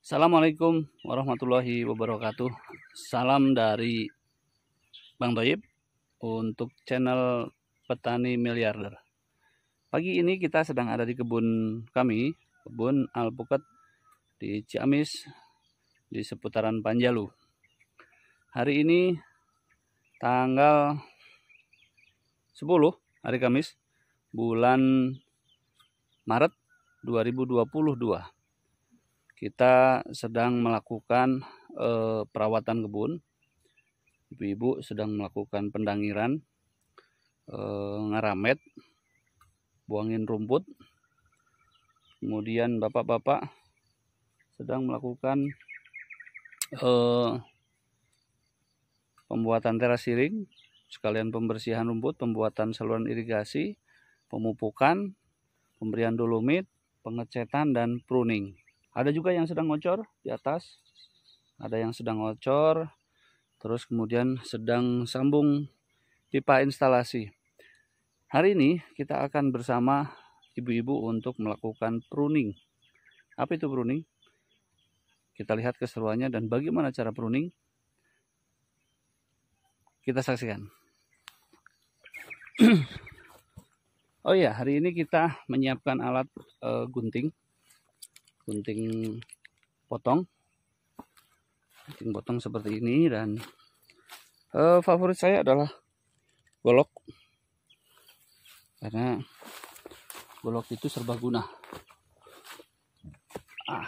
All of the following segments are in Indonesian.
Assalamualaikum warahmatullahi wabarakatuh. Salam dari Bang Toyib untuk channel Petani Miliarder. Pagi ini kita sedang ada di kebun kami, kebun alpukat di Ciamis, di seputaran Panjalu. Hari ini tanggal 10 hari Kamis, bulan Maret 2022. Kita sedang melakukan perawatan kebun. Ibu-ibu sedang melakukan pendangiran, ngeramet, buangin rumput. Kemudian bapak-bapak sedang melakukan pembuatan terasiring, sekalian pembersihan rumput, pembuatan saluran irigasi, pemupukan, pemberian dolomit, pengecetan, dan pruning. Ada juga yang sedang ngocor di atas, ada yang sedang ngocor, terus kemudian sedang sambung pipa instalasi. Hari ini kita akan bersama ibu-ibu untuk melakukan pruning. Apa itu pruning? Kita lihat keseruannya dan bagaimana cara pruning. Kita saksikan. Oh ya, hari ini kita menyiapkan alat gunting potong seperti ini, dan favorit saya adalah golok, karena golok itu serbaguna.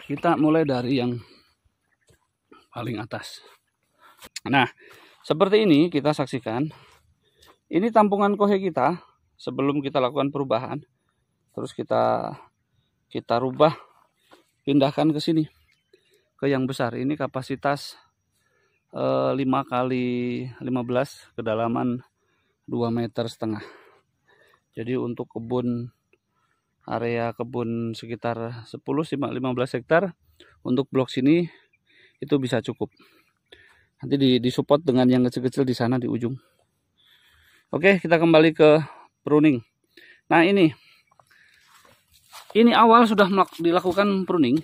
Kita mulai dari yang paling atas. Nah, seperti ini kita saksikan. Ini tampungan kohe kita sebelum kita lakukan perubahan. Terus kita rubah, pindahkan ke sini, ke yang besar. Ini kapasitas 5 kali 15, kedalaman 2,5 meter. Jadi untuk area kebun sekitar 10-15 hektar, untuk blok sini itu bisa cukup. Nanti disupport dengan yang kecil-kecil di sana di ujung. Oke, kita kembali ke pruning. Nah, ini awal sudah dilakukan pruning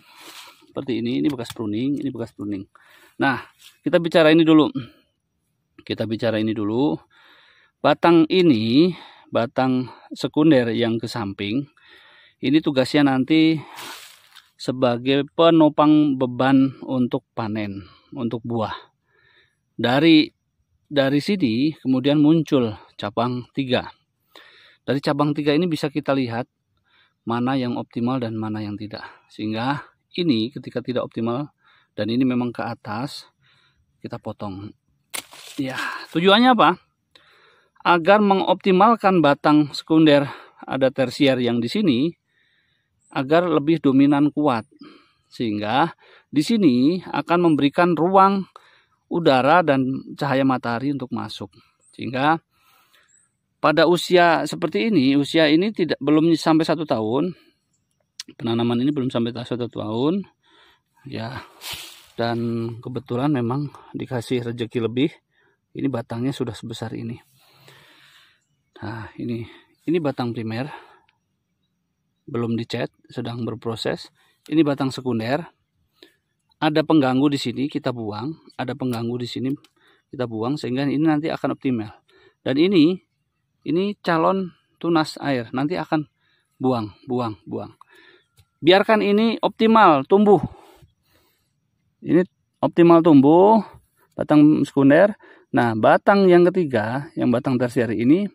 seperti ini bekas pruning, ini bekas pruning. Nah, kita bicara ini dulu. Batang ini, batang sekunder yang ke samping, ini tugasnya nanti sebagai penopang beban untuk panen, untuk buah. Dari sini kemudian muncul cabang 3. Dari cabang 3 ini bisa kita lihat mana yang optimal dan mana yang tidak. Sehingga ini ketika tidak optimal dan ini memang ke atas, kita potong. Ya, tujuannya apa? Agar mengoptimalkan batang sekunder ada tersier yang di sini agar lebih dominan kuat. Sehingga di sini akan memberikan ruang udara dan cahaya matahari untuk masuk. Sehingga pada usia seperti ini, belum sampai 1 tahun, penanaman ini belum sampai 1 tahun, ya. Dan kebetulan memang dikasih rezeki lebih. Ini batangnya sudah sebesar ini. Nah, ini batang primer, belum dicat, sedang berproses. Ini batang sekunder. Ada pengganggu di sini, kita buang. Ada pengganggu di sini, kita buang, sehingga ini nanti akan optimal. Dan ini calon tunas air, nanti akan buang. Biarkan ini optimal tumbuh. Ini optimal tumbuh, batang sekunder. Nah, batang yang ketiga, yang batang tersier ini,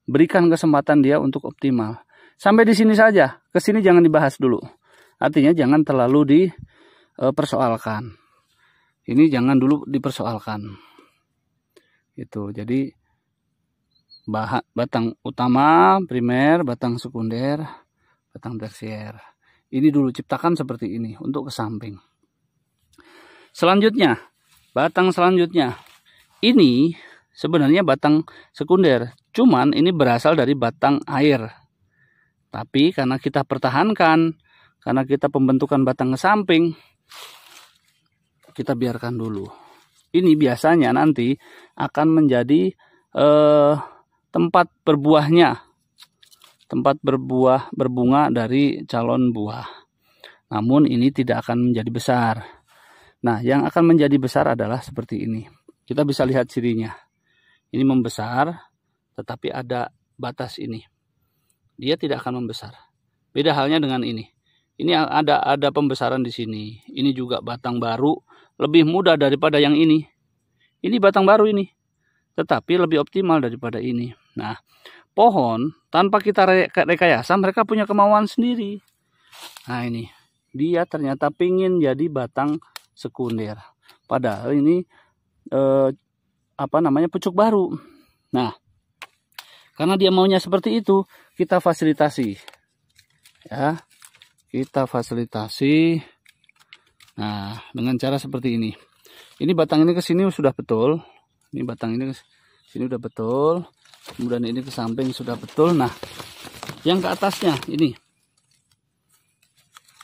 berikan kesempatan dia untuk optimal. Sampai di sini saja, ke sini jangan dibahas dulu. Artinya jangan terlalu dipersoalkan. Ini jangan dulu dipersoalkan. Itu, jadi batang utama, primer, batang sekunder, batang tersier. Ini dulu ciptakan seperti ini untuk ke samping. Selanjutnya, batang selanjutnya. Ini sebenarnya batang sekunder, cuman ini berasal dari batang air. Tapi karena kita pertahankan, karena kita pembentukan batang ke samping, kita biarkan dulu. Ini biasanya nanti akan menjadi tempat berbunga dari calon buah. Namun ini tidak akan menjadi besar. Nah, yang akan menjadi besar adalah seperti ini. Kita bisa lihat cirinya. Ini membesar, tetapi ada batas ini. Dia tidak akan membesar. Beda halnya dengan ini. Ini ada pembesaran di sini. Ini juga batang baru, lebih mudah daripada yang ini. Ini batang baru ini, tetapi lebih optimal daripada ini. Nah, pohon tanpa kita rekayasa, mereka punya kemauan sendiri. Nah, ini dia ternyata pingin jadi batang sekunder. Padahal ini pucuk baru. Nah, karena dia maunya seperti itu, kita fasilitasi. Ya, kita fasilitasi. Nah, dengan cara seperti ini. Ini batang ini ke sini sudah betul. Ini batang ini ke sini sudah betul. Kemudian ini ke samping sudah betul. Nah, yang ke atasnya ini.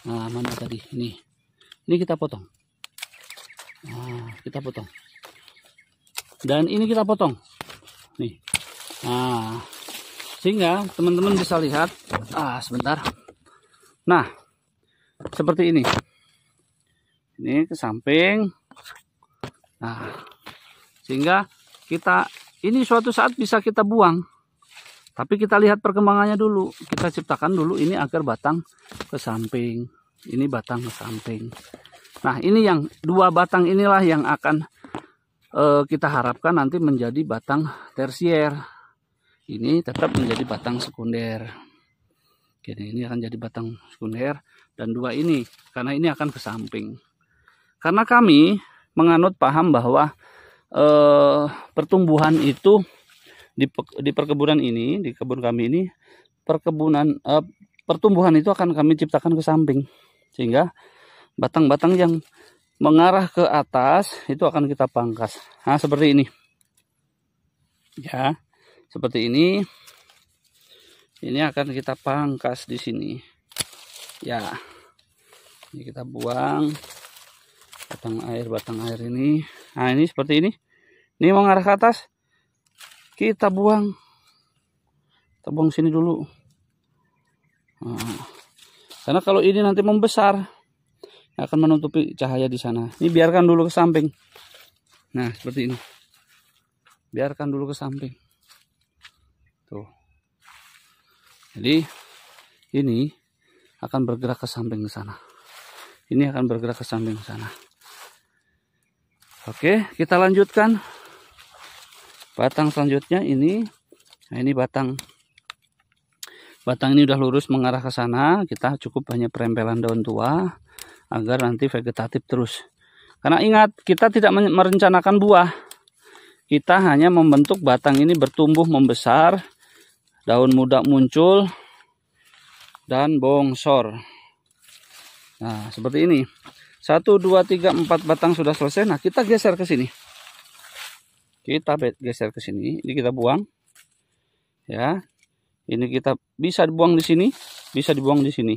Nah, mana tadi? Ini kita potong. Nah, kita potong. Dan ini kita potong. Nih. Nah, sehingga teman-teman bisa lihat. Sebentar. Nah, seperti ini. Ini ke samping. Nah, sehingga ini suatu saat bisa kita buang. Tapi kita lihat perkembangannya dulu. Kita ciptakan dulu ini agar batang ke samping. Ini batang ke samping. Nah, ini yang 2 batang inilah yang akan kita harapkan nanti menjadi batang tersier. Ini tetap menjadi batang sekunder. Jadi ini akan jadi batang sekunder. Dan 2 ini, karena ini akan ke samping. Karena kami menganut paham bahwa pertumbuhan itu di perkebunan ini, di kebun kami ini, pertumbuhan itu akan kami ciptakan ke samping. Sehingga batang-batang yang mengarah ke atas itu akan kita pangkas. Nah, seperti ini. Ya, seperti ini. Ini akan kita pangkas di sini. Ya. Ini kita buang batang air ini. Nah, ini seperti ini. Ini mengarah ke atas. Kita buang. Kita buang sini dulu. Nah, karena kalau ini nanti membesar, akan menutupi cahaya di sana. Ini biarkan dulu ke samping. Nah, seperti ini. Biarkan dulu ke samping. Tuh. Jadi ini akan bergerak ke samping ke sana. Ini akan bergerak ke samping ke sana. Oke, kita lanjutkan. Batang selanjutnya ini. Nah, ini batang ini udah lurus mengarah ke sana. Kita cukup hanya perempelan daun tua agar nanti vegetatif terus. Karena ingat, kita tidak merencanakan buah. Kita hanya membentuk batang ini bertumbuh membesar, daun muda muncul, dan bongsor. Nah, seperti ini. 1, 2, 3, 4 batang sudah selesai. Nah, kita geser ke sini. Kita geser ke sini. Ini kita buang. Ya. Ini kita bisa dibuang di sini, bisa dibuang di sini.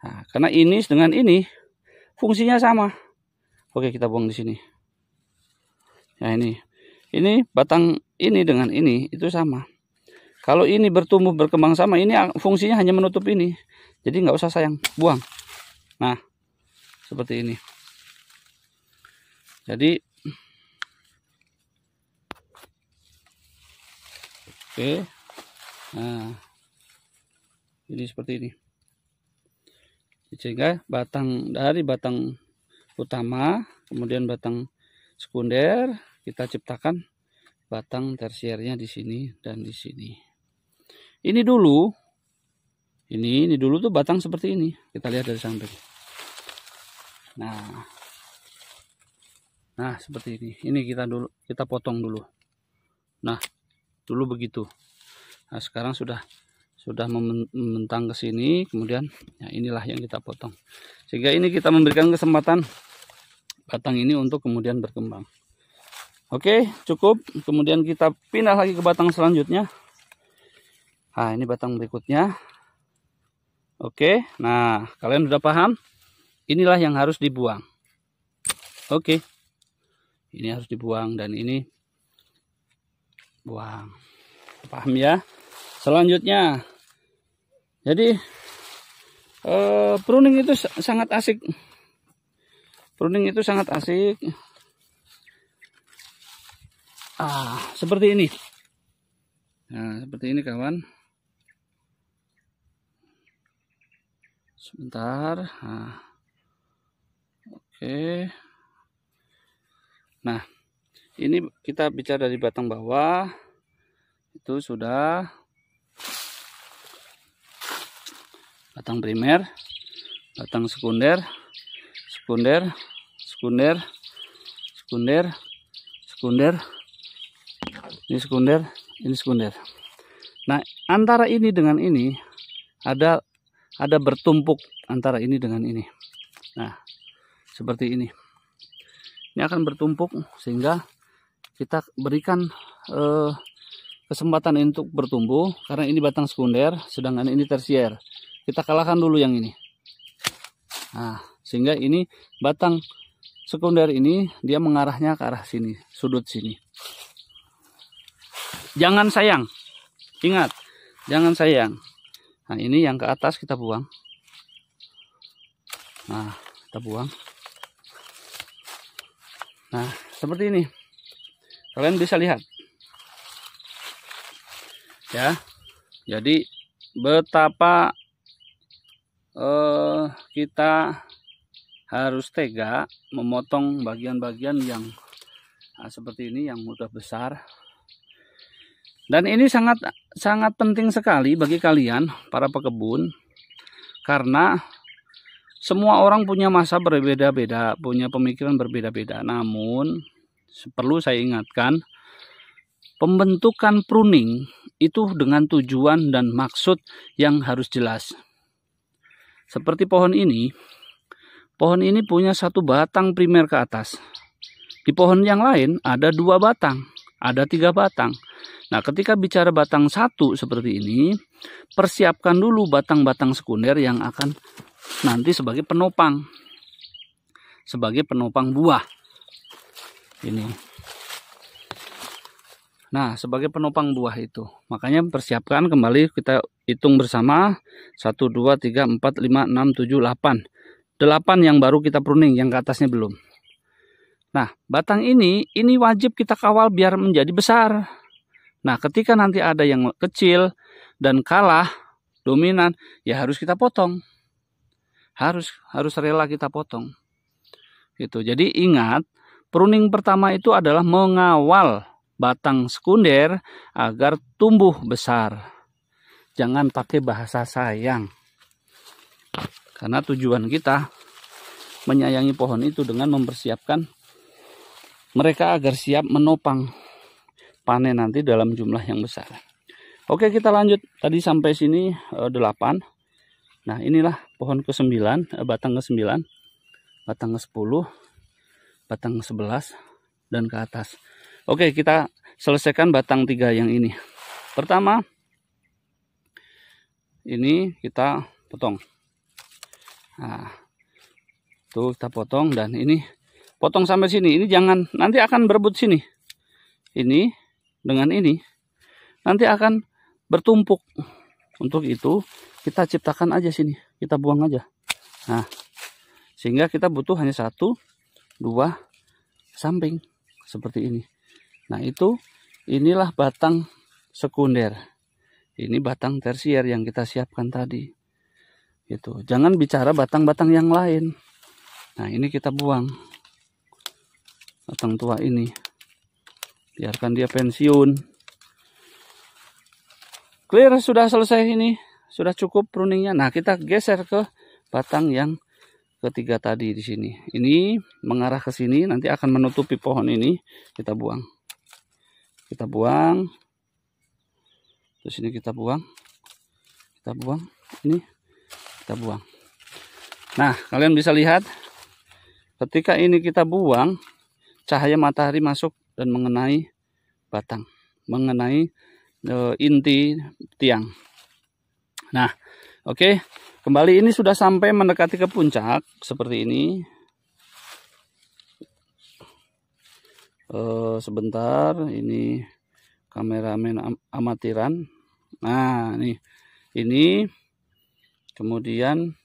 Nah, karena ini dengan ini fungsinya sama. Oke, kita buang di sini. Nah, ini batang ini dengan ini itu sama. Kalau ini bertumbuh berkembang sama, ini fungsinya hanya menutup ini. Jadi nggak usah sayang, buang. Nah, seperti ini. Jadi oke. Nah, ini seperti ini. Sehingga dari batang utama, kemudian batang sekunder, kita ciptakan batang tersiernya di sini dan di sini. Ini dulu tuh batang seperti ini. Kita lihat dari samping. Nah, seperti ini. Ini kita potong dulu. Nah, dulu begitu. Nah, sekarang sudah membentang ke sini, kemudian ya inilah yang kita potong. Sehingga ini kita memberikan kesempatan batang ini untuk kemudian berkembang. Oke, cukup. Kemudian kita pindah lagi ke batang selanjutnya. Nah, ini batang berikutnya. Oke, nah kalian sudah paham? Inilah yang harus dibuang. Oke, ini harus dibuang dan ini buang. Paham ya? Selanjutnya, jadi pruning itu sangat asik. Pruning itu sangat asik. Seperti ini. Nah, seperti ini kawan. Sebentar. Oke. Nah, ini kita bicara dari batang bawah. Itu sudah batang primer, batang sekunder, sekunder, sekunder, sekunder, sekunder. Ini sekunder, ini sekunder. Nah, antara ini dengan ini ada bertumpuk antara ini dengan ini. Nah, seperti ini. Ini akan bertumpuk sehingga kita berikan kesempatan untuk bertumbuh karena ini batang sekunder, sedangkan ini tersier. Kita kalahkan dulu yang ini. Nah, sehingga ini batang sekunder ini dia mengarahnya ke arah sini, sudut sini. Jangan sayang. Ingat, jangan sayang. Nah, ini yang ke atas kita buang. Nah, kita buang. Nah, seperti ini. Kalian bisa lihat. Ya. Jadi betapa kita harus tega memotong bagian-bagian yang seperti ini yang udah besar. Dan ini sangat penting sekali bagi kalian para pekebun, karena semua orang punya masa berbeda-beda, punya pemikiran berbeda-beda. Namun perlu saya ingatkan, pembentukan pruning itu dengan tujuan dan maksud yang harus jelas. Seperti pohon ini punya satu batang primer ke atas. Di pohon yang lain ada 2 batang, ada 3 batang. Nah, ketika bicara batang satu seperti ini, persiapkan dulu batang-batang sekunder yang akan nanti sebagai penopang. Sebagai penopang buah. Ini. Nah, sebagai penopang buah itu. Makanya persiapkan kembali, kita hitung bersama. 1, 2, 3, 4, 5, 6, 7, 8. 8 yang baru kita pruning, yang ke atasnya belum. Nah, batang ini wajib kita kawal biar menjadi besar. Nah, ketika nanti ada yang kecil dan kalah dominan, ya harus kita potong. Harus rela kita potong. Gitu. Jadi ingat, pruning pertama itu adalah mengawal batang sekunder agar tumbuh besar. Jangan pakai bahasa sayang. Karena tujuan kita menyayangi pohon itu dengan mempersiapkan mereka agar siap menopang panen nanti dalam jumlah yang besar. Oke, kita lanjut. Tadi sampai sini 8. Nah, inilah pohon ke-9, batang ke-9, batang ke-10, batang ke-11 dan ke atas. Oke, kita selesaikan batang 3 yang ini. Pertama, ini kita potong. Nah, tuh kita potong, dan ini potong sampai sini. Ini jangan, nanti akan berebut sini. Ini dengan ini nanti akan bertumpuk. Untuk itu kita ciptakan aja sini, kita buang aja. Nah, sehingga kita butuh hanya 1, 2 samping seperti ini. Nah, inilah batang sekunder. Ini batang tersier yang kita siapkan tadi. Gitu. Jangan bicara batang-batang yang lain. Nah, ini kita buang. Batang tua ini biarkan dia pensiun. Clear, sudah selesai ini. Sudah cukup pruningnya. Nah, kita geser ke batang yang ketiga tadi di sini. Ini mengarah ke sini, nanti akan menutupi pohon ini. Kita buang. Kita buang. Terus ini kita buang. Kita buang. Ini kita buang. Nah, kalian bisa lihat ketika ini kita buang, cahaya matahari masuk dan mengenai batang, mengenai inti tiang. Nah, oke, kembali ini sudah sampai mendekati ke puncak seperti ini. Sebentar, ini kameramen amatiran. Nah, ini kemudian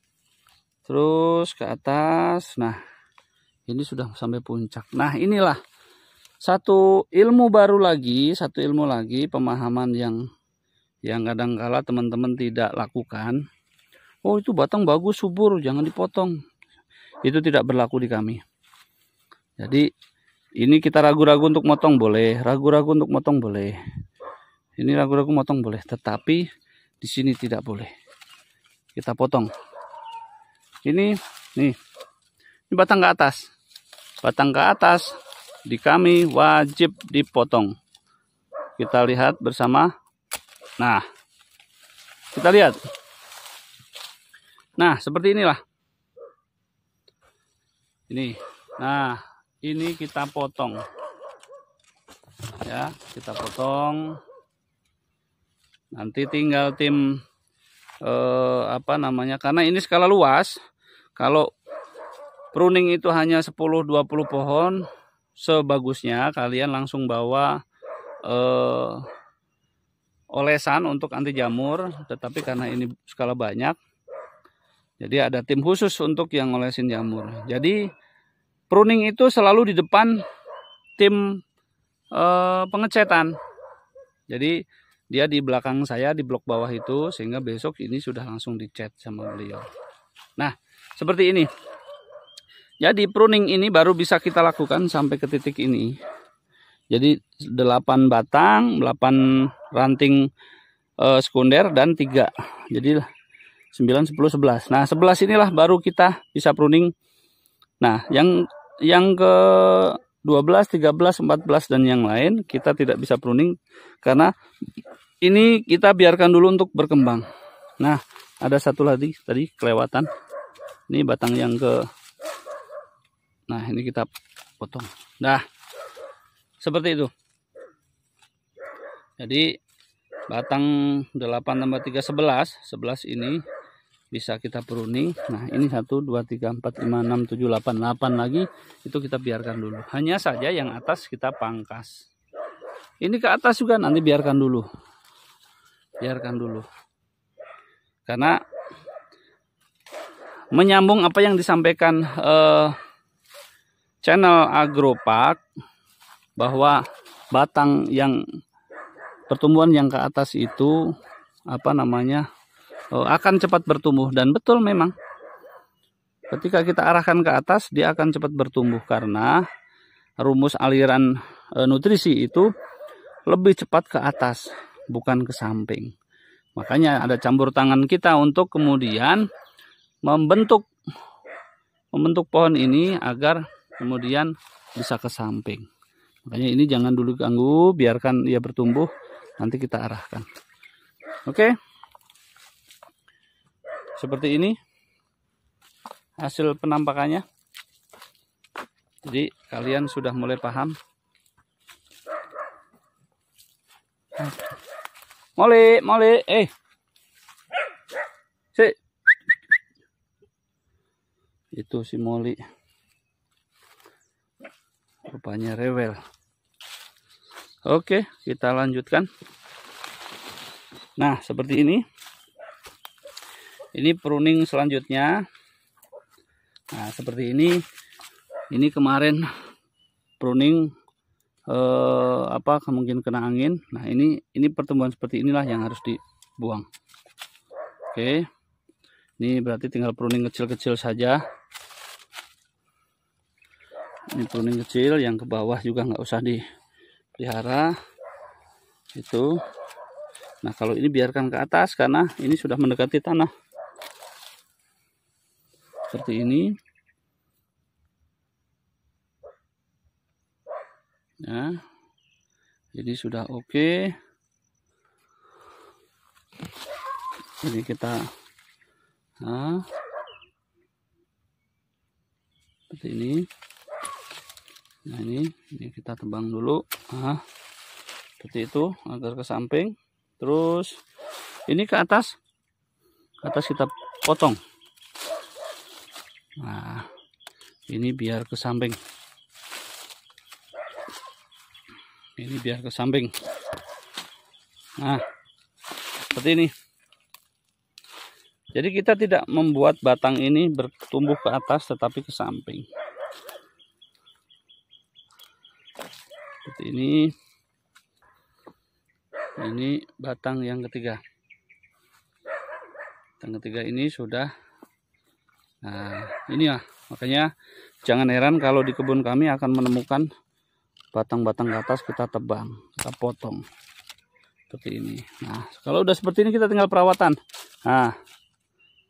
terus ke atas. Nah, Ini sudah sampai puncak. Nah, inilah satu ilmu baru lagi, pemahaman yang kadang-kala teman-teman tidak lakukan. Oh, itu batang bagus, subur, jangan dipotong. Itu tidak berlaku di kami. Jadi ini kita ragu-ragu untuk motong boleh, ragu-ragu untuk motong boleh. Ini ragu-ragu motong boleh, tetapi di sini tidak boleh. Kita potong. Ini batang ke atas. Batang ke atas di kami wajib dipotong. Kita lihat bersama. Nah, kita lihat. Nah, seperti inilah. Ini. Nah, ini kita potong. Ya, kita potong. Nanti tinggal tim karena ini skala luas. Kalau pruning itu hanya 10-20 pohon, sebagusnya kalian langsung bawa olesan untuk anti jamur. Tetapi karena ini skala banyak, jadi ada tim khusus untuk yang olesin jamur. Jadi pruning itu selalu di depan tim pengecetan. Jadi dia di belakang saya di blok bawah itu, sehingga besok ini sudah langsung dicat sama beliau. Nah, seperti ini. Jadi pruning ini baru bisa kita lakukan sampai ke titik ini. Jadi 8 batang, 8 ranting sekunder dan 3. Jadi 9, 10, 11. Nah, 11 inilah baru kita bisa pruning. Nah, yang ke 12, 13, 14 dan yang lain kita tidak bisa pruning karena ini kita biarkan dulu untuk berkembang. Nah, ada satu lagi tadi kelewatan. Ini batang yang Nah, ini kita potong. Nah, seperti itu. Jadi batang 8 tambah 3 11. 11 ini bisa kita pruning. Nah, ini 1 2 3 4 5 6 7 8 lagi itu kita biarkan dulu. Hanya saja yang atas kita pangkas. Ini ke atas juga nanti biarkan dulu. Biarkan dulu. Karena menyambung apa yang disampaikan channel Agropark, bahwa batang yang pertumbuhan yang ke atas itu akan cepat bertumbuh. Dan betul memang ketika kita arahkan ke atas dia akan cepat bertumbuh karena rumus aliran nutrisi itu lebih cepat ke atas bukan ke samping. Makanya ada campur tangan kita untuk kemudian membentuk pohon ini agar kemudian bisa ke samping. Makanya ini jangan dulu ganggu, biarkan ia bertumbuh, nanti kita arahkan. Oke. Seperti ini hasil penampakannya. Jadi kalian sudah mulai paham. Molly, itu si Molly. Rupanya rewel. Oke, kita lanjutkan. Nah, seperti ini. Ini pruning selanjutnya. Nah, seperti ini. Ini kemarin pruning mungkin kena angin. Nah, ini pertumbuhan seperti inilah yang harus dibuang. Oke. Ini berarti tinggal pruning kecil-kecil saja. Ini pruning kecil, yang ke bawah juga nggak usah dipelihara. Itu. Nah, kalau ini biarkan ke atas karena ini sudah mendekati tanah. Seperti ini. Ya. Jadi sudah oke. Jadi kita seperti ini. Nah, ini kita tebang dulu. Nah, seperti itu agar ke samping. Terus ini ke atas. Ke atas kita potong. Nah, ini biar ke samping. Ini biar ke samping. Nah, seperti ini. Jadi kita tidak membuat batang ini bertumbuh ke atas tetapi ke samping. seperti ini. Ini batang yang ketiga. Batang ketiga ini sudah. Nah, ini ya, makanya jangan heran kalau di kebun kami akan menemukan batang-batang ke atas kita tebang, kita potong seperti ini. Nah, kalau udah seperti ini kita tinggal perawatan. Nah,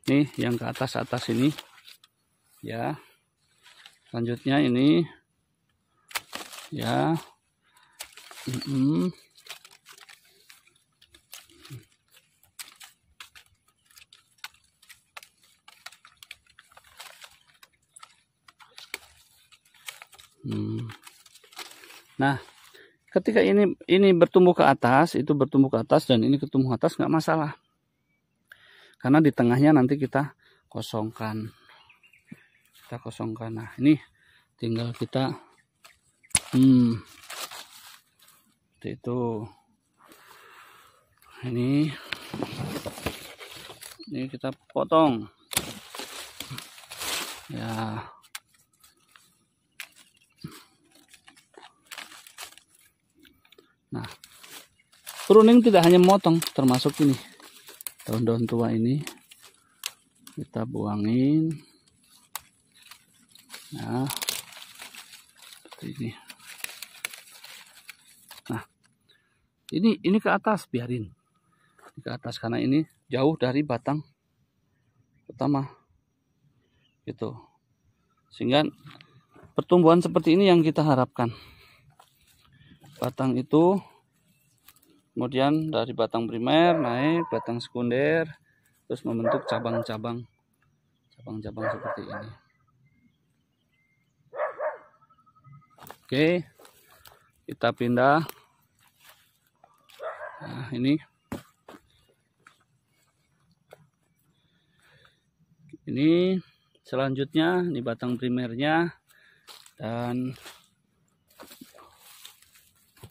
nih yang ke atas ini ya. Selanjutnya ini ya. Nah, ketika ini bertumbuh ke atas, itu bertumbuh ke atas dan ini bertumbuh ke atas nggak masalah. Karena di tengahnya nanti kita kosongkan. Nah, ini tinggal kita seperti itu. Ini kita potong. Ya. Nah, pruning tidak hanya memotong, termasuk ini daun-daun tua ini kita buangin. Nah, seperti ini. Nah, ini ke atas biarin, ke atas karena ini jauh dari batang utama, gitu. Sehingga pertumbuhan seperti ini yang kita harapkan. Batang itu kemudian dari batang primer naik batang sekunder, terus membentuk cabang-cabang seperti ini. Oke, kita pindah. Nah, ini selanjutnya ini batang primernya dan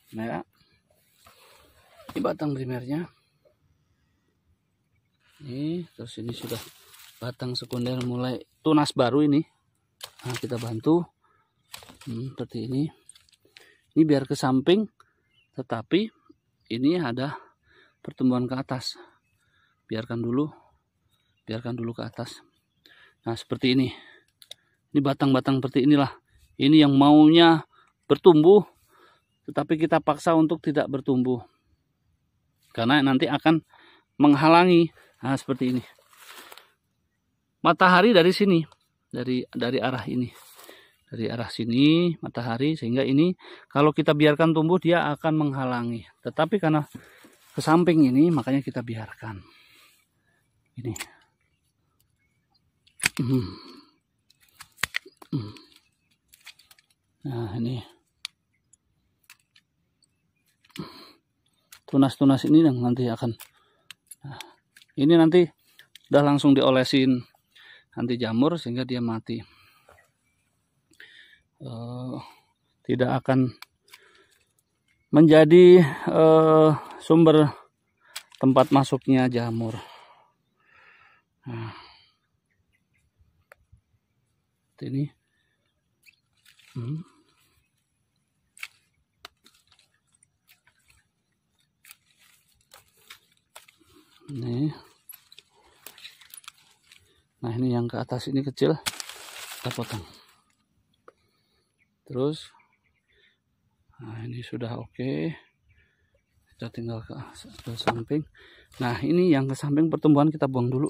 nah ya, ini batang primernya. Ini terus ini sudah batang sekunder mulai tunas baru ini. Nah, kita bantu seperti ini. Ini biar ke samping, tetapi ini ada pertumbuhan ke atas. Biarkan dulu ke atas. Nah, seperti ini. Ini batang-batang seperti inilah. Ini yang maunya bertumbuh, tetapi kita paksa untuk tidak bertumbuh. Karena nanti akan menghalangi. Nah, seperti ini. Matahari dari sini, dari arah ini. Dari arah sini matahari, sehingga ini kalau kita biarkan tumbuh dia akan menghalangi. Tetapi karena ke samping ini makanya kita biarkan. Ini. Nah, ini. Tunas-tunas ini yang nanti akan. Nah, ini nanti udah langsung diolesin anti jamur sehingga dia mati. Tidak akan menjadi sumber tempat masuknya jamur. Nah, ini. Nih. Nah, ini yang ke atas ini kecil, kita potong. Terus, nah ini sudah oke. Kita tinggal ke samping. Nah, ini yang ke samping pertumbuhan kita buang dulu,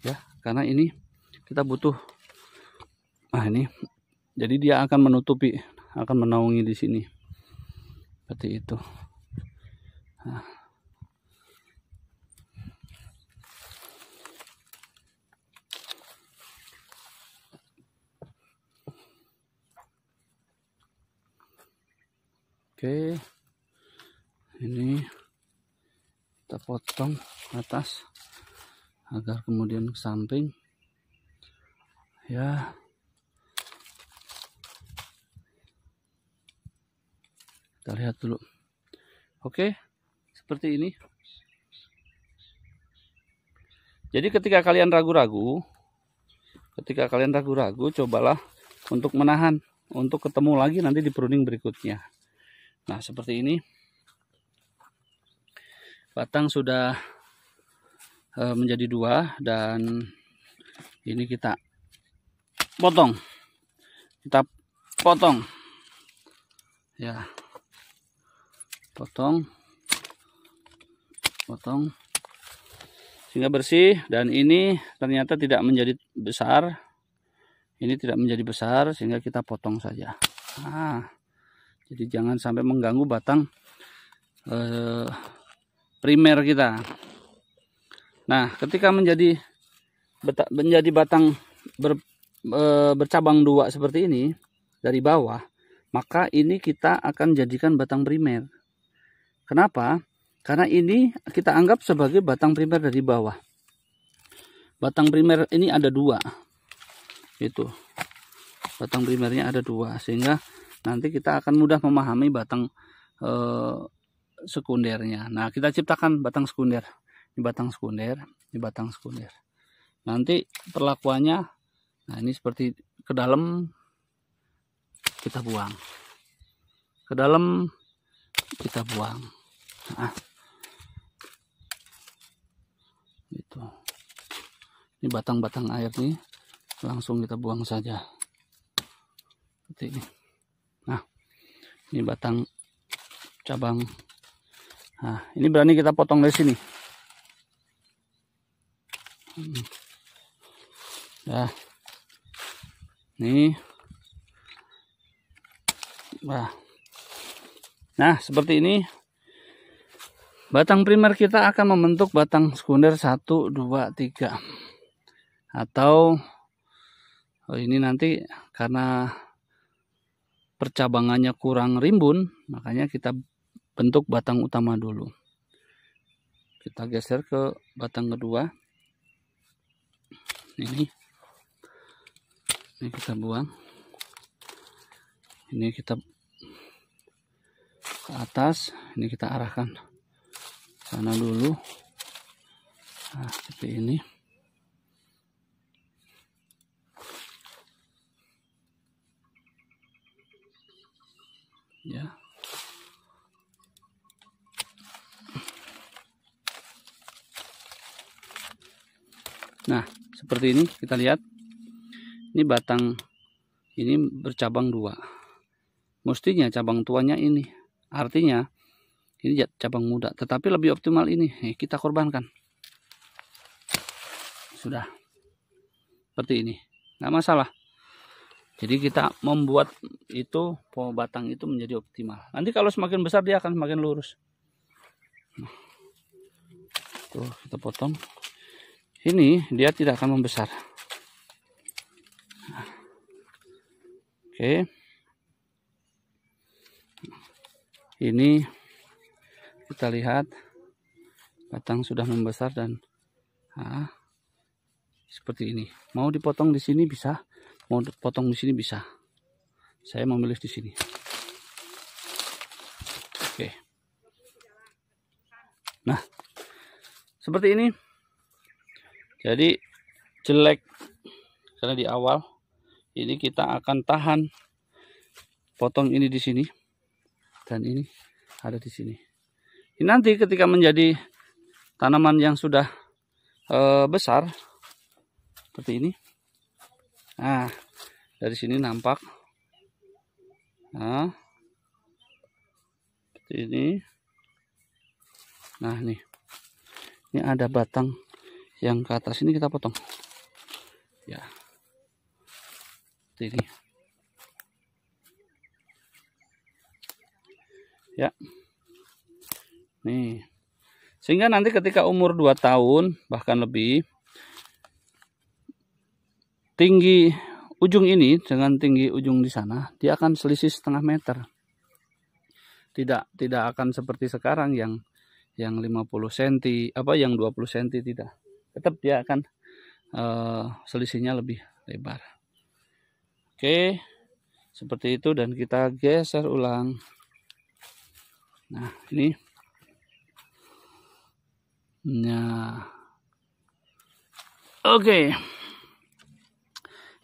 ya, karena ini kita butuh. Nah, ini, jadi dia akan menutupi, akan menaungi di sini, seperti itu. Nah. Oke, ini kita potong atas agar kemudian ke samping, ya. Kita lihat dulu. Oke, seperti ini. Jadi ketika kalian ragu-ragu, cobalah untuk menahan, untuk ketemu lagi nanti di pruning berikutnya. Nah, seperti ini. Batang sudah menjadi 2 dan ini kita potong. Kita potong. Ya. Potong sehingga bersih, dan ini ternyata tidak menjadi besar. Ini tidak menjadi besar sehingga kita potong saja. Nah, jadi jangan sampai mengganggu batang primer kita. Nah, ketika menjadi batang bercabang 2 seperti ini dari bawah, maka ini kita akan jadikan batang primer. Kenapa? Karena ini kita anggap sebagai batang primer dari bawah. Batang primer ini ada 2. Itu. Batang primernya ada 2, sehingga nanti kita akan mudah memahami batang sekundernya. Nah, kita ciptakan batang sekunder. Ini batang sekunder, ini batang sekunder. Nanti perlakuannya, nah ini seperti ke dalam kita buang. Ke dalam kita buang. Nah, itu. Ini batang-batang air nih, langsung kita buang saja. Seperti ini. Nah, ini batang cabang. Nah, ini berani kita potong dari sini. Nah, nih. Nah, seperti ini. Batang primer kita akan membentuk batang sekunder 1, 2, 3. Atau ini nanti karena percabangannya kurang rimbun, makanya kita bentuk batang utama dulu. Kita geser ke batang kedua. Ini kita buang. Ini kita ke atas, ini kita arahkan sana dulu. Nah, seperti ini. Ya. Nah, seperti ini kita lihat. Ini batang ini bercabang 2. Mestinya cabang tuanya ini. Artinya ini cabang muda, tetapi lebih optimal ini. Kita korbankan. Sudah. Seperti ini. Nggak masalah. Jadi kita membuat itu batang itu menjadi optimal. Nanti kalau semakin besar dia akan semakin lurus. Nah, tuh kita potong. Ini dia tidak akan membesar. Nah, oke. Ini kita lihat batang sudah membesar dan seperti ini. Mau dipotong di sini bisa, mau dipotong di sini bisa. Saya memilih di sini. Oke. Nah, seperti ini. Jadi jelek karena di awal ini kita akan tahan potong ini di sini dan ini ada di sini. Ini nanti ketika menjadi tanaman yang sudah besar seperti ini. Nah, dari sini nampak. Nah, seperti ini. Nah, nih. Ini ada batang yang ke atas ini kita potong. Ya. Seperti ini. Ya. Nih. Sehingga nanti ketika umur 2 tahun bahkan lebih, tinggi ujung ini dengan tinggi ujung di sana dia akan selisih setengah meter. Tidak akan seperti sekarang yang 50 cm, yang 20 cm, tidak. Tetap dia akan selisihnya lebih lebar. Oke, seperti itu, dan kita geser ulang. Nah, ini. Nah. Oke.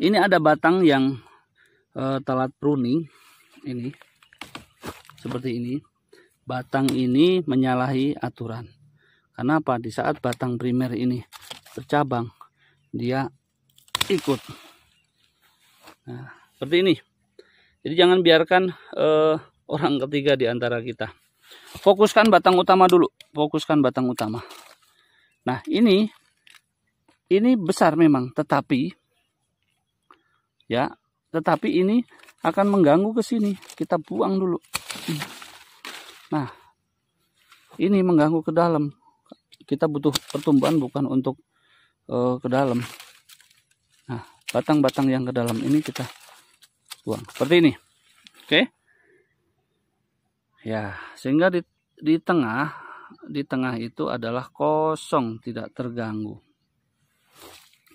Ini ada batang yang telat pruning ini. seperti ini, batang ini menyalahi aturan. Kenapa? Di saat batang primer ini bercabang, dia ikut. Nah, seperti ini. Jadi jangan biarkan orang ketiga di antara kita. Fokuskan batang utama dulu. Fokuskan batang utama. Nah, ini besar memang, tetapi ini akan mengganggu ke sini. Kita buang dulu. Nah, ini mengganggu ke dalam. Kita butuh pertumbuhan bukan untuk ke dalam. Nah, batang-batang yang ke dalam ini kita buang seperti ini. Oke. Ya, sehingga di tengah itu adalah kosong, tidak terganggu.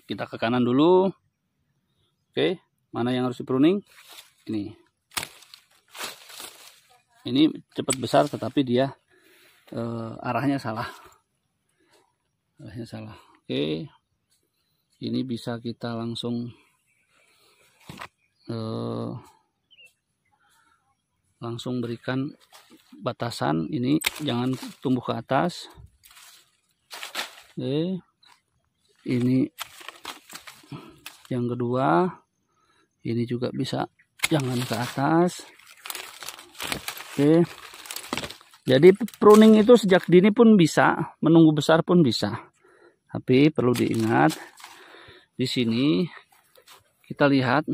Kita ke kanan dulu. Oke, mana yang harus dipruning? Ini cepat besar, tetapi dia arahnya salah. Oke, ini bisa kita langsung berikan batasan. Ini jangan tumbuh ke atas. Oke, ini yang kedua, ini juga bisa jangan ke atas. Oke, jadi pruning itu sejak dini pun bisa, menunggu besar pun bisa. Tapi perlu diingat, di sini kita lihat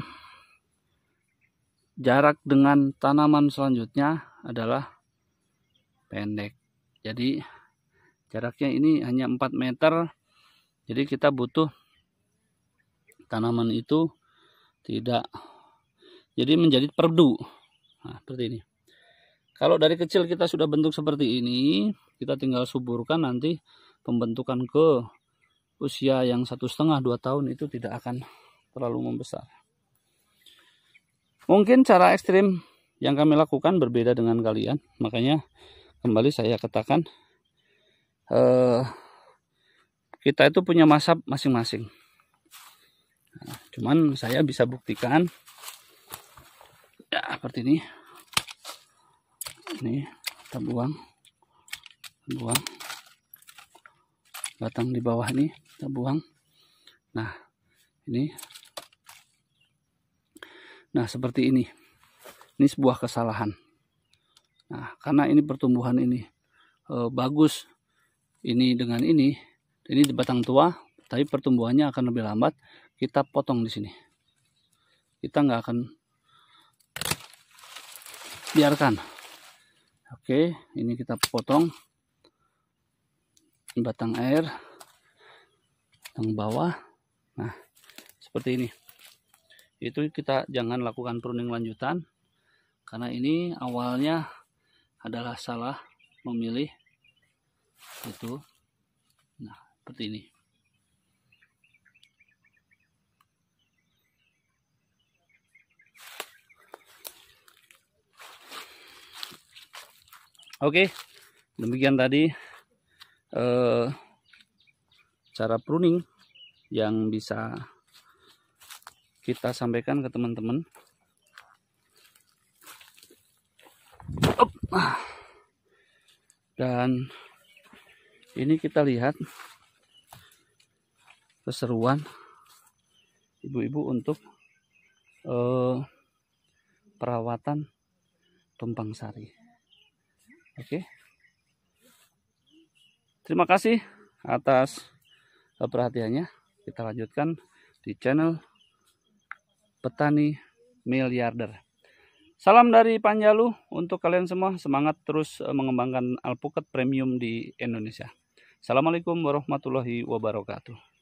jarak dengan tanaman selanjutnya adalah pendek. Jadi jaraknya ini hanya 4 meter. Jadi kita butuh tanaman itu tidak jadi menjadi perdu. Nah, seperti ini. Kalau dari kecil kita sudah bentuk seperti ini, kita tinggal suburkan, nanti pembentukan ke usia yang 1,5-2 tahun itu tidak akan terlalu membesar. Mungkin cara ekstrim yang kami lakukan berbeda dengan kalian, makanya kembali saya katakan kita itu punya mazhab masing-masing. Nah, cuman saya bisa buktikan ya seperti ini. Ini kita buang batang di bawah ini kita buang. Nah, seperti ini sebuah kesalahan. Nah, karena ini pertumbuhan ini bagus, ini dengan ini batang tua, tapi pertumbuhannya akan lebih lambat. Kita potong di sini. Kita nggak akan biarkan. Oke, ini kita potong batang air, batang bawah. Nah, seperti ini. Itu kita jangan lakukan pruning lanjutan, karena ini awalnya adalah salah memilih itu. Nah, seperti ini. Oke, demikian tadi cara pruning yang bisa kita sampaikan ke teman-teman. Dan ini kita lihat keseruan ibu-ibu untuk perawatan tumpang sari. Oke. Terima kasih atas perhatiannya. Kita lanjutkan di channel Petani Miliarder. Salam dari Panjalu untuk kalian semua. Semangat terus mengembangkan alpukat premium di Indonesia. Assalamualaikum warahmatullahi wabarakatuh.